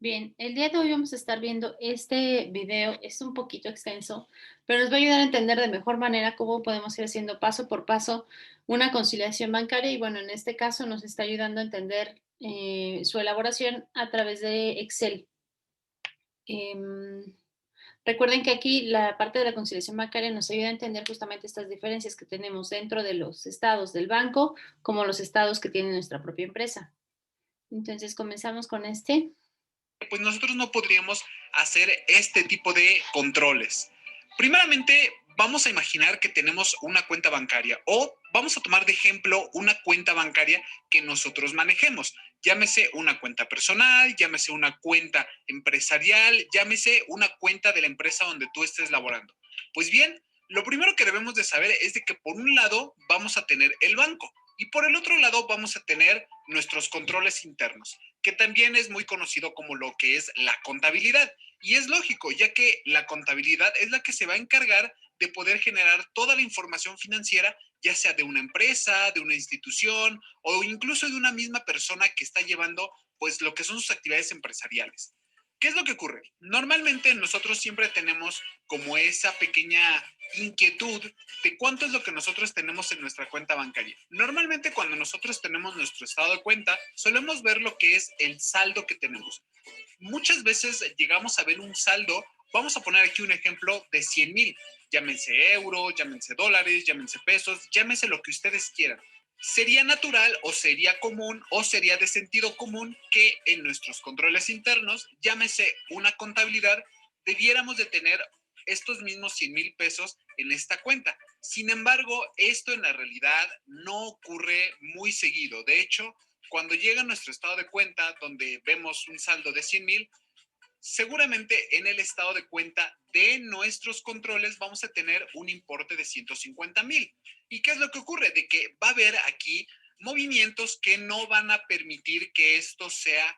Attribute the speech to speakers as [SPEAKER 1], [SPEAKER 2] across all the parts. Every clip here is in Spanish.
[SPEAKER 1] Bien, el día de hoy vamos a estar viendo este video, es un poquito extenso, pero nos va a ayudar a entender de mejor manera cómo podemos ir haciendo paso por paso una conciliación bancaria y bueno, en este caso nos está ayudando a entender su elaboración a través de Excel. Em, Recuerden que aquí la parte de la conciliación bancaria nos ayuda a entender justamente estas diferencias que tenemos dentro de los estados del banco como los estados que tiene nuestra propia empresa. Entonces comenzamos con este.
[SPEAKER 2] Pues nosotros no podríamos hacer este tipo de controles. Primeramente, vamos a imaginar que tenemos una cuenta bancaria o vamos a tomar de ejemplo una cuenta bancaria que nosotros manejemos. Llámese una cuenta personal, llámese una cuenta empresarial, llámese una cuenta de la empresa donde tú estés laborando. Pues bien, lo primero que debemos de saber es de que por un lado vamos a tener el banco y por el otro lado vamos a tener nuestros controles internos, que también es muy conocido como lo que es la contabilidad. Y es lógico, ya que la contabilidad es la que se va a encargar de poder generar toda la información financiera, ya sea de una empresa, de una institución o incluso de una misma persona que está llevando pues lo que son sus actividades empresariales. ¿Qué es lo que ocurre? Normalmente nosotros siempre tenemos como esa pequeña inquietud de cuánto es lo que nosotros tenemos en nuestra cuenta bancaria. Normalmente cuando nosotros tenemos nuestro estado de cuenta, solemos ver lo que es el saldo que tenemos. Muchas veces llegamos a ver un saldo, vamos a poner aquí un ejemplo de 100,000, llámense euros, llámense dólares, llámense pesos, llámense lo que ustedes quieran. Sería natural o sería común o sería de sentido común que en nuestros controles internos, llámese una contabilidad, debiéramos de tener estos mismos 100,000 pesos en esta cuenta. Sin embargo, esto en la realidad no ocurre muy seguido. De hecho, cuando llega nuestro estado de cuenta, donde vemos un saldo de 100,000, seguramente en el estado de cuenta de nuestros controles vamos a tener un importe de 150,000. ¿Y qué es lo que ocurre? De que va a haber aquí movimientos que no van a permitir que esto sea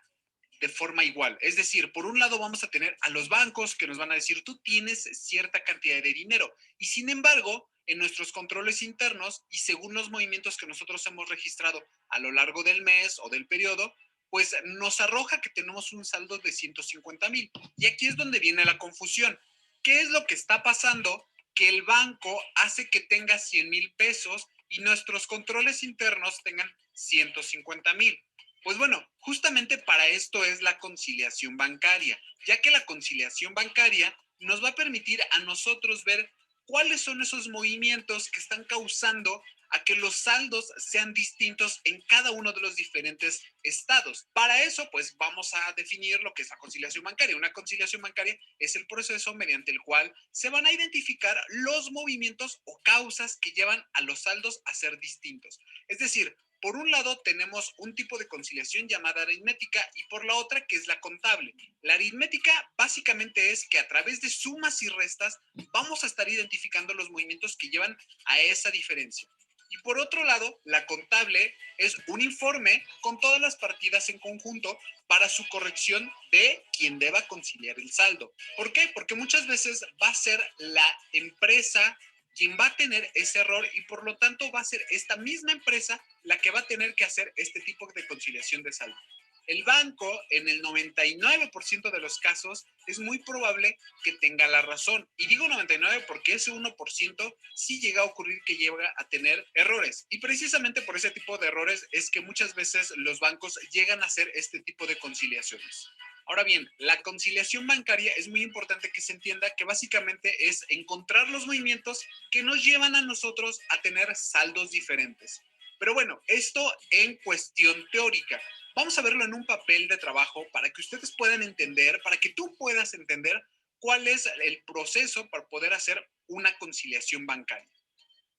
[SPEAKER 2] de forma igual. Es decir, por un lado vamos a tener a los bancos que nos van a decir, tú tienes cierta cantidad de dinero y sin embargo, en nuestros controles internos y según los movimientos que nosotros hemos registrado a lo largo del mes o del periodo, pues nos arroja que tenemos un saldo de 150,000. Y aquí es donde viene la confusión. ¿Qué es lo que está pasando? Que el banco hace que tenga 100,000 pesos y nuestros controles internos tengan 150,000. Pues bueno, justamente para esto es la conciliación bancaria, ya que la conciliación bancaria nos va a permitir a nosotros ver cuáles son esos movimientos que están causando a que los saldos sean distintos en cada uno de los diferentes estados. Para eso, pues vamos a definir lo que es la conciliación bancaria. Una conciliación bancaria es el proceso mediante el cual se van a identificar los movimientos o causas que llevan a los saldos a ser distintos. Es decir, por un lado tenemos un tipo de conciliación llamada aritmética y por la otra que es la contable. La aritmética básicamente es que a través de sumas y restas vamos a estar identificando los movimientos que llevan a esa diferencia. Y por otro lado, la contable es un informe con todas las partidas en conjunto para su corrección de quien deba conciliar el saldo. ¿Por qué? Porque muchas veces va a ser la empresa quien va a tener ese error y por lo tanto va a ser esta misma empresa la que va a tener que hacer este tipo de conciliación de saldo. El banco, en el 99% de los casos, es muy probable que tenga la razón. Y digo 99 porque ese 1% sí llega a ocurrir que llega a tener errores. Y precisamente por ese tipo de errores es que muchas veces los bancos llegan a hacer este tipo de conciliaciones. Ahora bien, la conciliación bancaria es muy importante que se entienda que básicamente es encontrar los movimientos que nos llevan a nosotros a tener saldos diferentes. Pero bueno, esto en cuestión teórica. Vamos a verlo en un papel de trabajo para que ustedes puedan entender, para que tú puedas entender cuál es el proceso para poder hacer una conciliación bancaria.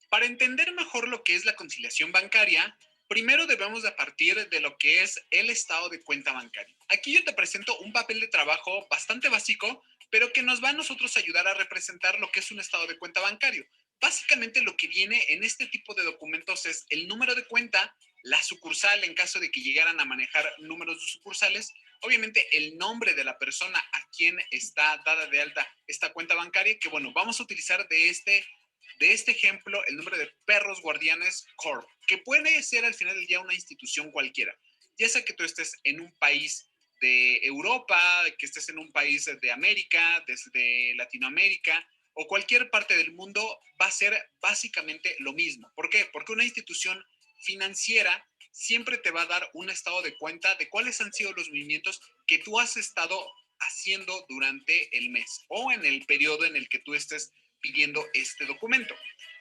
[SPEAKER 2] Para entender mejor lo que es la conciliación bancaria, primero debemos de partir de lo que es el estado de cuenta bancaria. Aquí yo te presento un papel de trabajo bastante básico, pero que nos va a nosotros ayudar a representar lo que es un estado de cuenta bancario. Básicamente lo que viene en este tipo de documentos es el número de cuenta, la sucursal en caso de que llegaran a manejar números de sucursales, obviamente el nombre de la persona a quien está dada de alta esta cuenta bancaria, que bueno, vamos a utilizar de este ejemplo el nombre de Perros Guardianes Corp, que puede ser al final del día una institución cualquiera, ya sea que tú estés en un país de Europa, que estés en un país de América, desde Latinoamérica o cualquier parte del mundo, va a ser básicamente lo mismo. ¿Por qué? Porque una institución financiera siempre te va a dar un estado de cuenta de cuáles han sido los movimientos que tú has estado haciendo durante el mes o en el periodo en el que tú estés pidiendo este documento.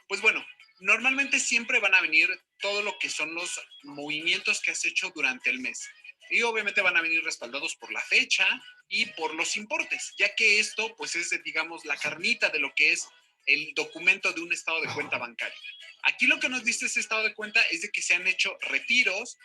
[SPEAKER 2] Pues bueno, normalmente siempre van a venir todo lo que son los movimientos que has hecho durante el mes. Y obviamente van a venir respaldados por la fecha y por los importes, ya que esto pues es, digamos, la carnita de lo que es el documento de un estado de cuenta bancario. Aquí lo que nos dice ese estado de cuenta es de que se han hecho retiros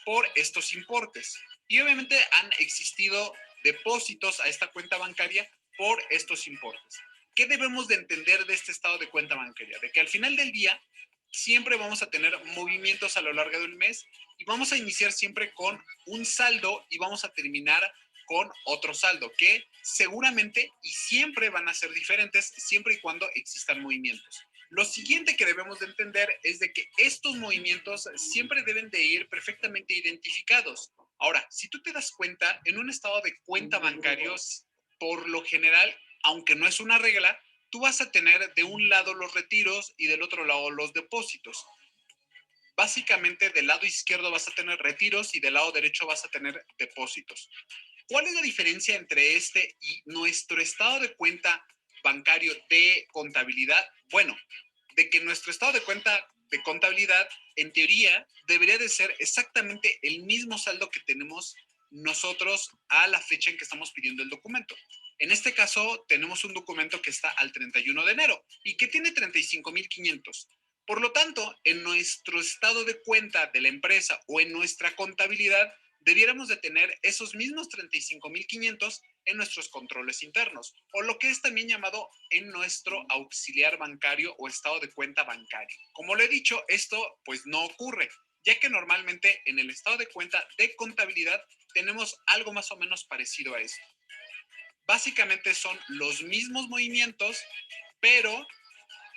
[SPEAKER 2] por estos importes. Y obviamente han existido depósitos a esta cuenta bancaria por estos importes. ¿Qué debemos de entender de este estado de cuenta bancaria? De que al final del día siempre vamos a tener movimientos a lo largo del mes y vamos a iniciar siempre con un saldo y vamos a terminar con otro saldo que seguramente y siempre van a ser diferentes siempre y cuando existan movimientos. Lo siguiente que debemos de entender es de que estos movimientos siempre deben de ir perfectamente identificados. Ahora, si tú te das cuenta, en un estado de cuenta bancario, por lo general, aunque no es una regla, tú vas a tener de un lado los retiros y del otro lado los depósitos. Básicamente, del lado izquierdo vas a tener retiros y del lado derecho vas a tener depósitos. ¿Cuál es la diferencia entre este y nuestro estado de cuenta bancario de contabilidad? Bueno, de que nuestro estado de cuenta de contabilidad, en teoría, debería de ser exactamente el mismo saldo que tenemos nosotros a la fecha en que estamos pidiendo el documento. En este caso, tenemos un documento que está al 31 de enero y que tiene 35,500. Por lo tanto, en nuestro estado de cuenta de la empresa o en nuestra contabilidad, debiéramos de tener esos mismos 35,500 en nuestros controles internos, o lo que es también llamado en nuestro auxiliar bancario o estado de cuenta bancario. Como le he dicho, esto pues no ocurre, ya que normalmente en el estado de cuenta de contabilidad tenemos algo más o menos parecido a esto. Básicamente son los mismos movimientos, pero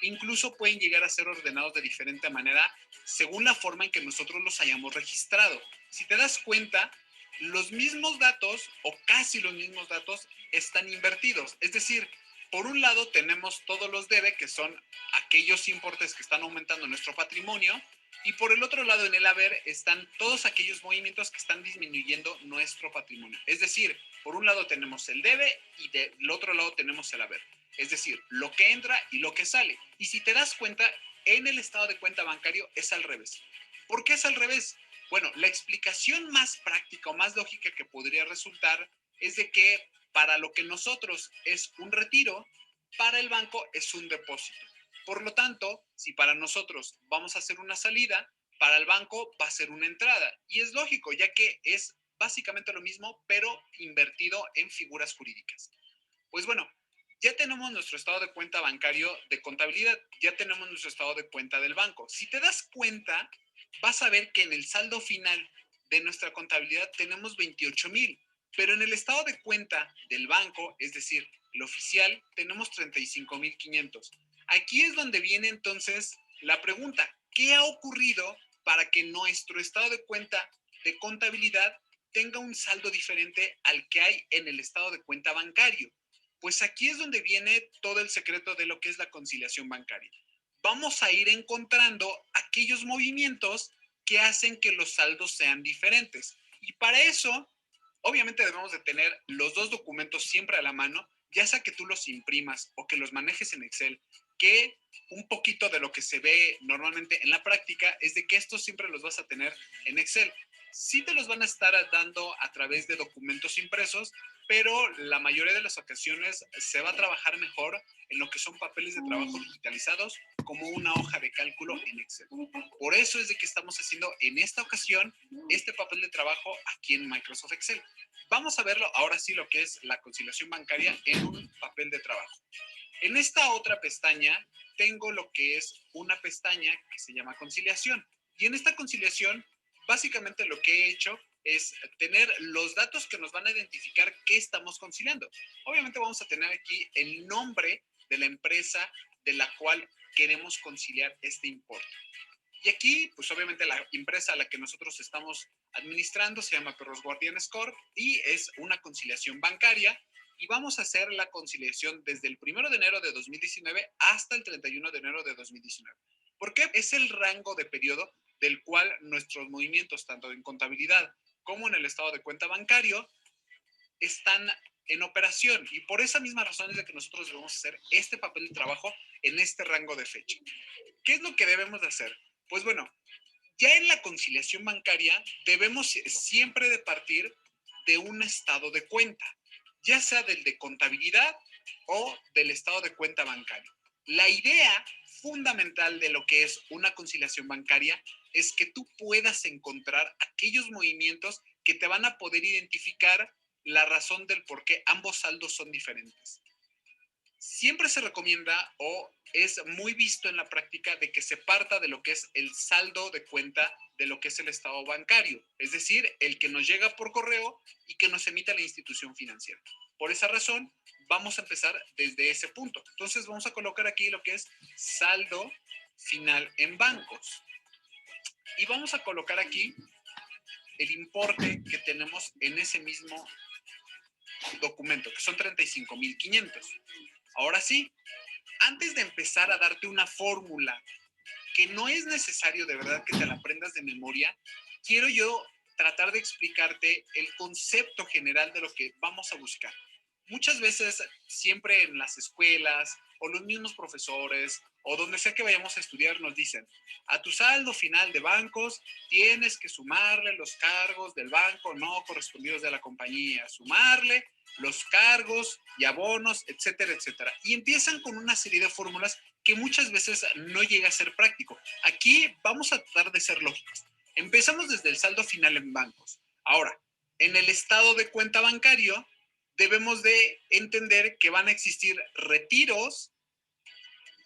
[SPEAKER 2] incluso pueden llegar a ser ordenados de diferente manera según la forma en que nosotros los hayamos registrado. Si te das cuenta, los mismos datos o casi los mismos datos están invertidos. Es decir, por un lado tenemos todos los debe, que son aquellos importes que están aumentando nuestro patrimonio, y por el otro lado en el haber están todos aquellos movimientos que están disminuyendo nuestro patrimonio. Es decir, por un lado tenemos el debe y del otro lado tenemos el haber. Es decir, lo que entra y lo que sale. Y si te das cuenta, en el estado de cuenta bancario es al revés. ¿Por qué es al revés? Bueno, la explicación más práctica o más lógica que podría resultar es de que para lo que nosotros es un retiro, para el banco es un depósito. Por lo tanto, si para nosotros vamos a hacer una salida, para el banco va a ser una entrada. Y es lógico, ya que es básicamente lo mismo, pero invertido en figuras jurídicas. Pues bueno, ya tenemos nuestro estado de cuenta bancario de contabilidad, ya tenemos nuestro estado de cuenta del banco. Si te das cuenta, vas a ver que en el saldo final de nuestra contabilidad tenemos 28,000, pero en el estado de cuenta del banco, es decir, el oficial, tenemos 35,500. Aquí es donde viene entonces la pregunta, ¿qué ha ocurrido para que nuestro estado de cuenta de contabilidad tenga un saldo diferente al que hay en el estado de cuenta bancario? Pues aquí es donde viene todo el secreto de lo que es la conciliación bancaria. Vamos a ir encontrando aquellos movimientos que hacen que los saldos sean diferentes. Y para eso, obviamente debemos de tener los dos documentos siempre a la mano, ya sea que tú los imprimas o que los manejes en Excel, que un poquito de lo que se ve normalmente en la práctica es de que estos siempre los vas a tener en Excel. Sí te los van a estar dando a través de documentos impresos, pero la mayoría de las ocasiones se va a trabajar mejor en lo que son papeles de trabajo digitalizados como una hoja de cálculo en Excel. Por eso es de que estamos haciendo en esta ocasión este papel de trabajo aquí en Microsoft Excel. Vamos a verlo ahora sí lo que es la conciliación bancaria en un papel de trabajo. En esta otra pestaña tengo lo que es una pestaña que se llama conciliación. Y en esta conciliación, básicamente lo que he hecho es tener los datos que nos van a identificar qué estamos conciliando. Obviamente vamos a tener aquí el nombre de la empresa de la cual queremos conciliar este importe. Y aquí, pues obviamente la empresa a la que nosotros estamos administrando se llama Perros Guardianes Corp y es una conciliación bancaria y vamos a hacer la conciliación desde el 1 de enero de 2019 hasta el 31 de enero de 2019. ¿Por qué? Es el rango de periodo del cual nuestros movimientos, tanto en contabilidad como en el estado de cuenta bancario, están en operación y por esa misma razón es de que nosotros debemos hacer este papel de trabajo en este rango de fecha. ¿Qué es lo que debemos de hacer? Pues bueno, ya en la conciliación bancaria debemos siempre de partir de un estado de cuenta, ya sea del de contabilidad o del estado de cuenta bancario. La idea fundamental de lo que es una conciliación bancaria es que tú puedas encontrar aquellos movimientos que te van a poder identificar la razón del por qué ambos saldos son diferentes. Siempre se recomienda o es muy visto en la práctica de que se parta de lo que es el saldo de cuenta de lo que es el estado bancario, es decir, el que nos llega por correo y que nos emite la institución financiera. Por esa razón, vamos a empezar desde ese punto. Entonces, vamos a colocar aquí lo que es saldo final en bancos. Y vamos a colocar aquí el importe que tenemos en ese mismo documento, que son 35,500. Ahora sí, antes de empezar a darte una fórmula que no es necesario de verdad que te la aprendas de memoria, quiero yo tratar de explicarte el concepto general de lo que vamos a buscar. Muchas veces, siempre en las escuelas o los mismos profesores o donde sea que vayamos a estudiar nos dicen, a tu saldo final de bancos tienes que sumarle los cargos del banco no correspondidos de la compañía, sumarle los cargos y abonos, etcétera, etcétera. Y empiezan con una serie de fórmulas que muchas veces no llega a ser práctico. Aquí vamos a tratar de ser lógicos. Empezamos desde el saldo final en bancos. Ahora, en el estado de cuenta bancario, debemos de entender que van a existir retiros,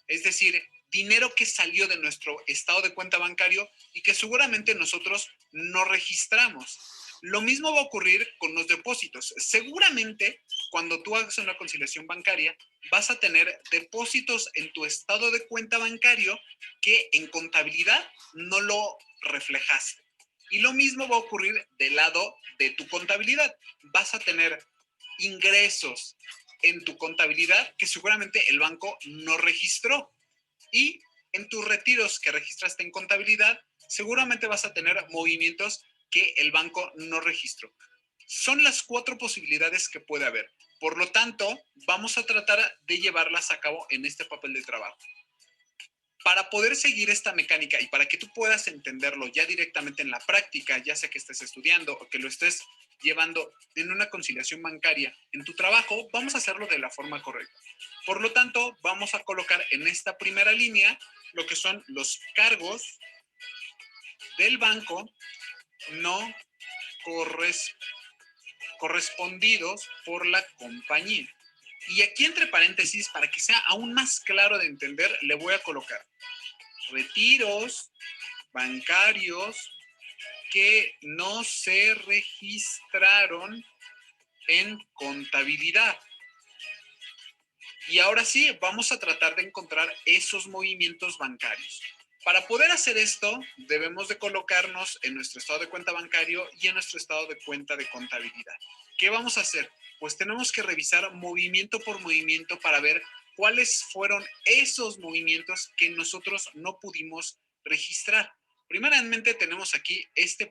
[SPEAKER 2] es decir, dinero que salió de nuestro estado de cuenta bancario y que seguramente nosotros no registramos. Lo mismo va a ocurrir con los depósitos. Seguramente cuando tú hagas una conciliación bancaria vas a tener depósitos en tu estado de cuenta bancario que en contabilidad no lo reflejaste. Y lo mismo va a ocurrir del lado de tu contabilidad. Vas a tener ingresos en tu contabilidad que seguramente el banco no registró. Y en tus retiros que registraste en contabilidad, seguramente vas a tener movimientos que el banco no registró. Son las 4 posibilidades que puede haber. Por lo tanto, vamos a tratar de llevarlas a cabo en este papel de trabajo. Para poder seguir esta mecánica y para que tú puedas entenderlo ya directamente en la práctica, ya sea que estés estudiando o que lo estés llevando en una conciliación bancaria en tu trabajo, vamos a hacerlo de la forma correcta. Por lo tanto, vamos a colocar en esta primera línea lo que son los cargos del banco no correspondidos por la compañía. Y aquí entre paréntesis, para que sea aún más claro de entender, le voy a colocar retiros bancarios que no se registraron en contabilidad. Y ahora sí, vamos a tratar de encontrar esos movimientos bancarios. Para poder hacer esto, debemos de colocarnos en nuestro estado de cuenta bancario y en nuestro estado de cuenta de contabilidad. ¿Qué vamos a hacer? Pues tenemos que revisar movimiento por movimiento para ver cuáles fueron esos movimientos que nosotros no pudimos registrar. Primeramente tenemos aquí esta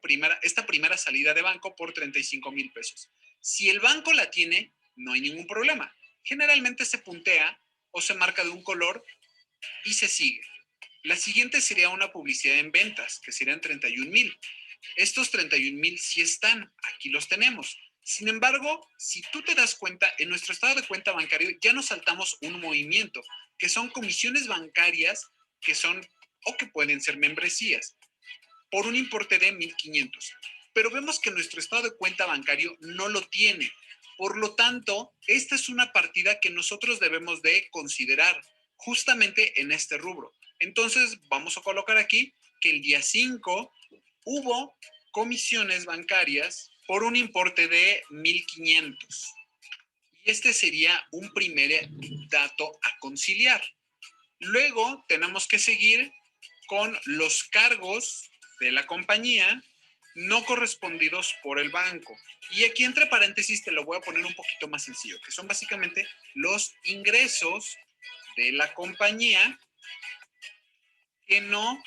[SPEAKER 2] primera salida de banco por 35,000 pesos. Si el banco la tiene, no hay ningún problema. Generalmente se puntea o se marca de un color y se sigue. La siguiente sería una publicidad en ventas, que serían 31,000. Estos 31,000 sí están, aquí los tenemos. Sin embargo, si tú te das cuenta, en nuestro estado de cuenta bancario ya nos saltamos un movimiento, que son comisiones bancarias que son o que pueden ser membresías, por un importe de 1,500. Pero vemos que nuestro estado de cuenta bancario no lo tiene. Por lo tanto, esta es una partida que nosotros debemos de considerar justamente en este rubro. Entonces, vamos a colocar aquí que el día 5 hubo comisiones bancarias por un importe de 1,500. Y este sería un primer dato a conciliar. Luego tenemos que seguir con los cargos de la compañía no correspondidos por el banco. Y aquí entre paréntesis te lo voy a poner un poquito más sencillo, que son básicamente los ingresos de la compañía que no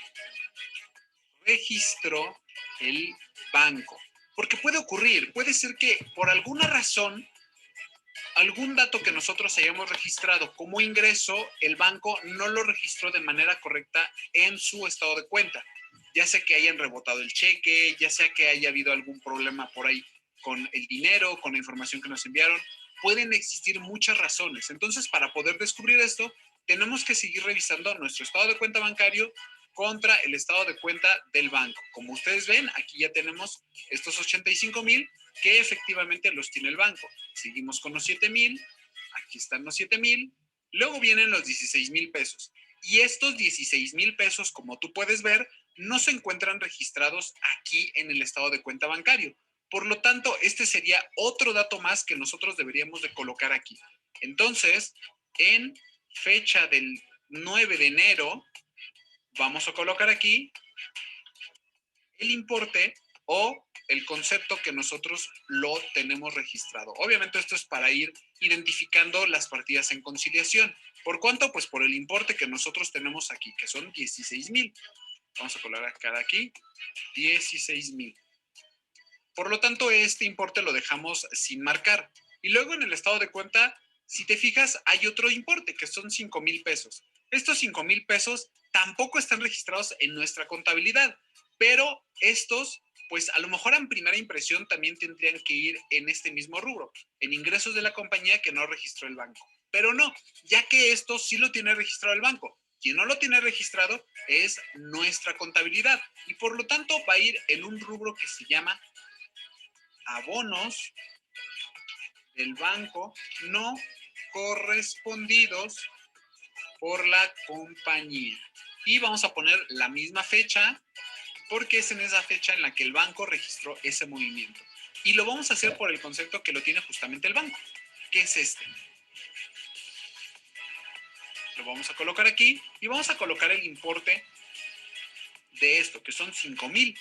[SPEAKER 2] registró el banco. Porque puede ocurrir, puede ser que por alguna razón, algún dato que nosotros hayamos registrado como ingreso, el banco no lo registró de manera correcta en su estado de cuenta. Ya sea que hayan rebotado el cheque, ya sea que haya habido algún problema por ahí con el dinero, con la información que nos enviaron. Pueden existir muchas razones. Entonces, para poder descubrir esto, tenemos que seguir revisando nuestro estado de cuenta bancario contra el estado de cuenta del banco. Como ustedes ven, aquí ya tenemos estos 85,000 que efectivamente los tiene el banco. Seguimos con los 7,000, aquí están los 7,000, luego vienen los 16,000 pesos. Y estos 16,000 pesos, como tú puedes ver, no se encuentran registrados aquí en el estado de cuenta bancario. Por lo tanto, este sería otro dato más que nosotros deberíamos de colocar aquí. Entonces, en fecha del 9 de enero, vamos a colocar aquí el importe o el concepto que nosotros lo tenemos registrado. Obviamente esto es para ir identificando las partidas en conciliación. ¿Por cuánto? Pues por el importe que nosotros tenemos aquí, que son 16,000. Vamos a colocar aquí 16,000. Por lo tanto, este importe lo dejamos sin marcar. Y luego en el estado de cuenta, si te fijas, hay otro importe que son 5,000 pesos. Estos 5,000 pesos tampoco están registrados en nuestra contabilidad, pero estos, pues a lo mejor en primera impresión también tendrían que ir en este mismo rubro, en ingresos de la compañía que no registró el banco. Pero no, ya que esto sí lo tiene registrado el banco. Quien no lo tiene registrado es nuestra contabilidad y por lo tanto va a ir en un rubro que se llama abonos del banco no correspondidos por la compañía. Y vamos a poner la misma fecha porque es en esa fecha en la que el banco registró ese movimiento. Y lo vamos a hacer por el concepto que lo tiene justamente el banco, que es este. Lo vamos a colocar aquí y vamos a colocar el importe de esto, que son 5,000.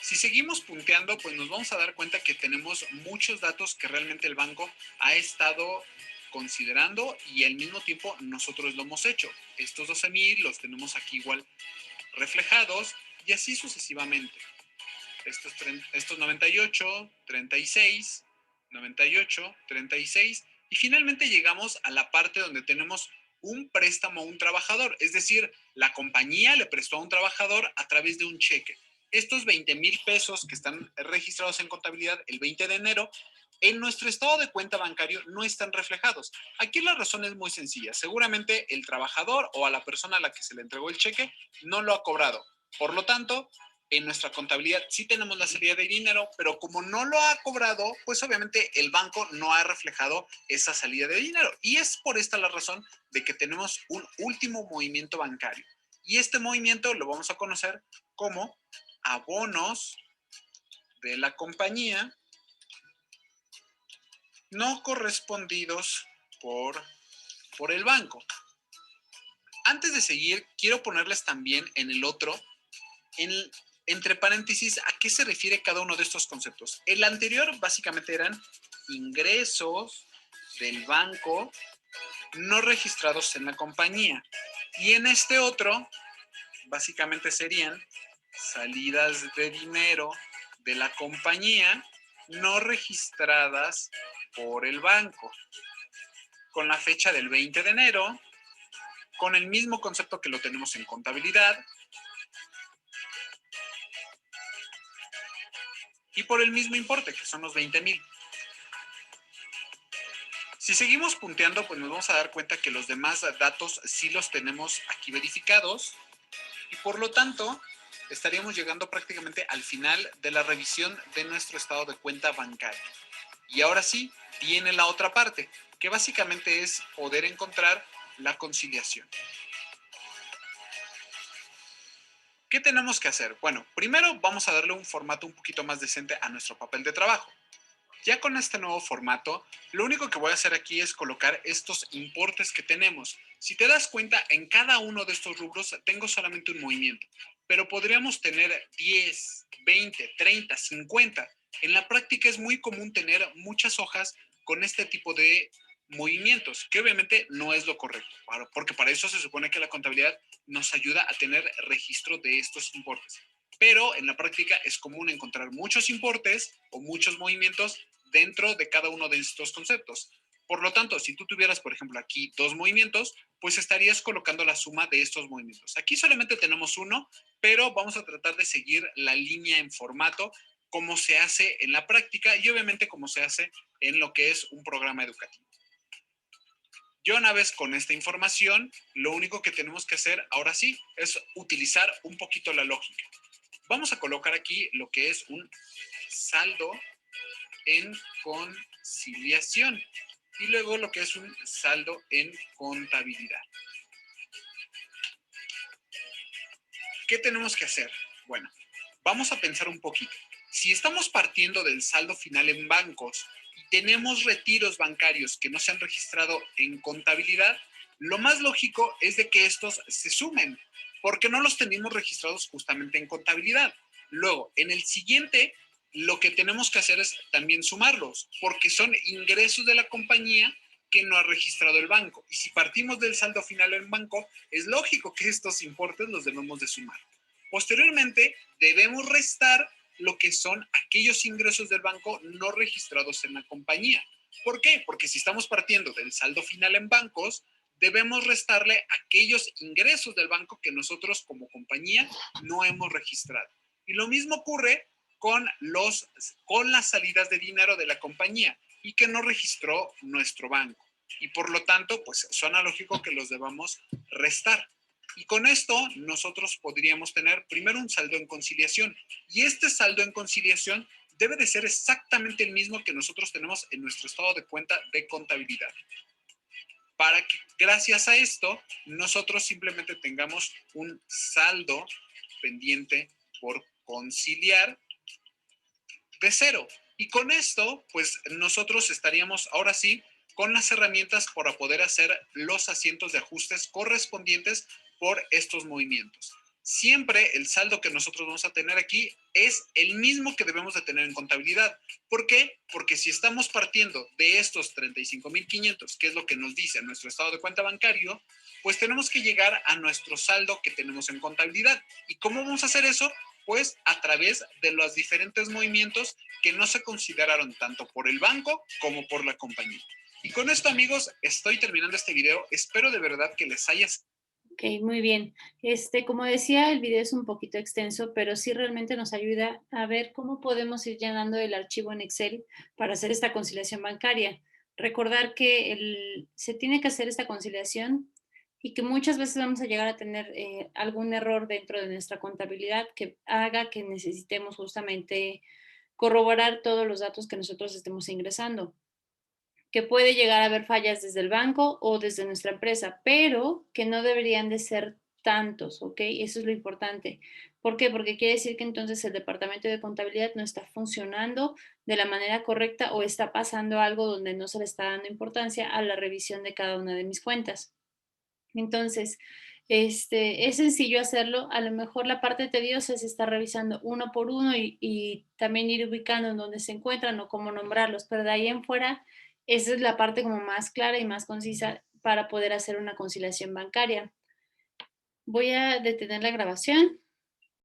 [SPEAKER 2] Si seguimos punteando, pues nos vamos a dar cuenta que tenemos muchos datos que realmente el banco ha estado considerando y al mismo tiempo nosotros lo hemos hecho. Estos 12,000 los tenemos aquí igual reflejados y así sucesivamente. Estos 98, 36, 98, 36 y finalmente llegamos a la parte donde tenemos un préstamo a un trabajador, es decir, la compañía le prestó a un trabajador a través de un cheque. Estos 20,000 pesos que están registrados en contabilidad el 20 de enero, en nuestro estado de cuenta bancario no están reflejados. Aquí la razón es muy sencilla. Seguramente el trabajador o a la persona a la que se le entregó el cheque no lo ha cobrado. Por lo tanto, en nuestra contabilidad sí tenemos la salida de dinero, pero como no lo ha cobrado, pues obviamente el banco no ha reflejado esa salida de dinero. Y es por esta la razón de que tenemos un último movimiento bancario. Y este movimiento lo vamos a conocer como abonos de la compañía no correspondidos por el banco. Antes de seguir, quiero ponerles también en el otro, entre paréntesis, a qué se refiere cada uno de estos conceptos. El anterior básicamente eran ingresos del banco no registrados en la compañía. Y en este otro, básicamente serían salidas de dinero de la compañía no registradas por el banco. Con la fecha del 20 de enero, con el mismo concepto que lo tenemos en contabilidad, y por el mismo importe, que son los 20,000. Si seguimos punteando, pues nos vamos a dar cuenta que los demás datos sí los tenemos aquí verificados y por lo tanto estaríamos llegando prácticamente al final de la revisión de nuestro estado de cuenta bancaria. Y ahora sí, viene la otra parte, que básicamente es poder encontrar la conciliación. ¿Qué tenemos que hacer? Bueno, primero vamos a darle un formato un poquito más decente a nuestro papel de trabajo. Ya con este nuevo formato, lo único que voy a hacer aquí es colocar estos importes que tenemos. Si te das cuenta, en cada uno de estos rubros tengo solamente un movimiento, pero podríamos tener 10, 20, 30, 50. En la práctica es muy común tener muchas hojas con este tipo de movimientos, que obviamente no es lo correcto, porque para eso se supone que la contabilidad nos ayuda a tener registro de estos importes. Pero en la práctica es común encontrar muchos importes o muchos movimientos dentro de cada uno de estos conceptos. Por lo tanto, si tú tuvieras, por ejemplo, aquí dos movimientos, pues estarías colocando la suma de estos movimientos. Aquí solamente tenemos uno, pero vamos a tratar de seguir la línea en formato como se hace en la práctica y obviamente como se hace en lo que es un programa educativo. Ya una vez con esta información, lo único que tenemos que hacer ahora sí es utilizar un poquito la lógica. Vamos a colocar aquí lo que es un saldo en conciliación y luego lo que es un saldo en contabilidad. ¿Qué tenemos que hacer? Bueno, vamos a pensar un poquito. Si estamos partiendo del saldo final en bancos y tenemos retiros bancarios que no se han registrado en contabilidad, lo más lógico es de que estos se sumen, porque no los tenemos registrados justamente en contabilidad. Luego, en el siguiente, lo que tenemos que hacer es también sumarlos, porque son ingresos de la compañía que no ha registrado el banco. Y si partimos del saldo final en banco, es lógico que estos importes los debemos de sumar. Posteriormente, debemos restar lo que son aquellos ingresos del banco no registrados en la compañía. ¿Por qué? Porque si estamos partiendo del saldo final en bancos, debemos restarle aquellos ingresos del banco que nosotros como compañía no hemos registrado. Y lo mismo ocurre con las salidas de dinero de la compañía y que no registró nuestro banco. Y por lo tanto, pues suena lógico que los debamos restar. Y con esto nosotros podríamos tener primero un saldo en conciliación. Y este saldo en conciliación debe de ser exactamente el mismo que nosotros tenemos en nuestro estado de cuenta de contabilidad. Para que gracias a esto nosotros simplemente tengamos un saldo pendiente por conciliar de cero. Y con esto, pues nosotros estaríamos ahora sí con las herramientas para poder hacer los asientos de ajustes correspondientes por estos movimientos. Siempre el saldo que nosotros vamos a tener aquí es el mismo que debemos de tener en contabilidad. ¿Por qué? Porque si estamos partiendo de estos 35,500, que es lo que nos dice nuestro estado de cuenta bancario, pues tenemos que llegar a nuestro saldo que tenemos en contabilidad. ¿Y cómo vamos a hacer eso? Pues a través de los diferentes movimientos que no se consideraron tanto por el banco como por la compañía. Y con esto, amigos, estoy terminando este video. Espero de verdad que les haya...
[SPEAKER 1] Ok, muy bien. Como decía, el video es un poquito extenso, pero sí realmente nos ayuda a ver cómo podemos ir llenando el archivo en Excel para hacer esta conciliación bancaria. Recordar que se tiene que hacer esta conciliación y que muchas veces vamos a llegar a tener algún error dentro de nuestra contabilidad que haga que necesitemos justamente corroborar todos los datos que nosotros estemos ingresando, que puede llegar a haber fallas desde el banco o desde nuestra empresa, pero que no deberían de ser tantos, ¿ok? Eso es lo importante. ¿Por qué? Porque quiere decir que entonces el departamento de contabilidad no está funcionando de la manera correcta o está pasando algo donde no se le está dando importancia a la revisión de cada una de mis cuentas. Entonces, es sencillo hacerlo. A lo mejor la parte tediosa es estar revisando uno por uno y también ir ubicando en dónde se encuentran o cómo nombrarlos, pero de ahí en fuera, esa es la parte como más clara y más concisa para poder hacer una conciliación bancaria. Voy a detener la grabación.